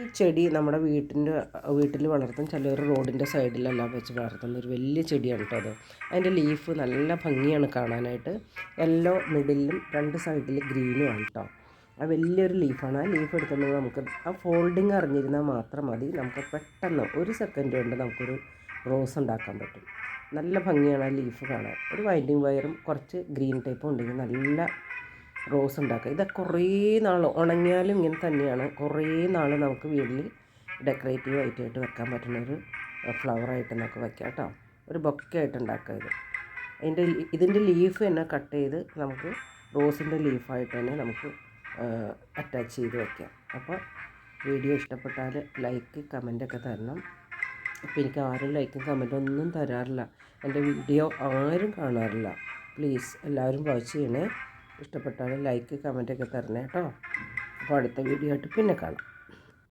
ഈ ചെടി നമ്മുടെ വീട്ടിൽ വളർത്തും, ചിലർ റോഡിൻ്റെ സൈഡിലെല്ലാം വെച്ച് വളർത്തുന്ന ഒരു വലിയ ചെടിയാണ് കേട്ടോ അത്. അതിൻ്റെ ലീഫ് നല്ല ഭംഗിയാണ് കാണാനായിട്ട്. യെല്ലോ മിഡിലും 2 സൈഡിൽ ഗ്രീനുമാണ് കേട്ടോ. ആ വലിയൊരു ലീഫാണ്. ആ ലീഫ് എടുത്തുകൊണ്ട് നമുക്ക് ആ ഫോൾഡിങ് അറിഞ്ഞിരുന്നാൽ മാത്രം മതി, നമുക്ക് പെട്ടെന്ന് 1 സെക്കൻഡ് കൊണ്ട് നമുക്കൊരു റോസ് ഉണ്ടാക്കാൻ പറ്റും. നല്ല ഭംഗിയാണ് ആ ലീഫ് കാണാൻ. ഒരു വൈൻഡിങ് വയറും കുറച്ച് ഗ്രീൻ ടൈപ്പും ഉണ്ടെങ്കിൽ നല്ല റോസ് ഉണ്ടാക്കുക. ഇത് കുറേ നാൾ ഉണങ്ങിയാലും ഇങ്ങനെ തന്നെയാണ്. കുറേ നാൾ നമുക്ക് വീട്ടിൽ ഡെക്കറേറ്റീവ് ആയിട്ട് വെക്കാൻ പറ്റുന്നൊരു ഫ്ലവറായിട്ട് നമുക്ക് വയ്ക്കാം കേട്ടോ. ഒരു ബൊക്കെ ആയിട്ട് ഉണ്ടാക്കുക ഇത്. ഇതിൻ്റെ ലീഫ് തന്നെ കട്ട് ചെയ്ത് നമുക്ക് റോസിൻ്റെ ലീഫായിട്ട് തന്നെ നമുക്ക് അറ്റാച്ച് ചെയ്ത് വയ്ക്കാം. അപ്പോൾ വീഡിയോ ഇഷ്ടപ്പെട്ടാൽ ലൈക്ക് കമൻറ്റൊക്കെ തരണം. അപ്പോൾ എനിക്ക് ആരും ലൈക്കും കമൻറ്റും ഒന്നും തരാറില്ല. എൻ്റെ വീഡിയോ ആരും കാണാറില്ല. പ്ലീസ് എല്ലാവരും വാച്ച് ചെയ്യണേ. ഇഷ്ടപ്പെട്ടാൽ ലൈക്ക് കമൻറ്റൊക്കെ തരണേ കേട്ടോ. അപ്പോൾ അടുത്ത വീഡിയോ ആയിട്ട് പിന്നെ കാണാം.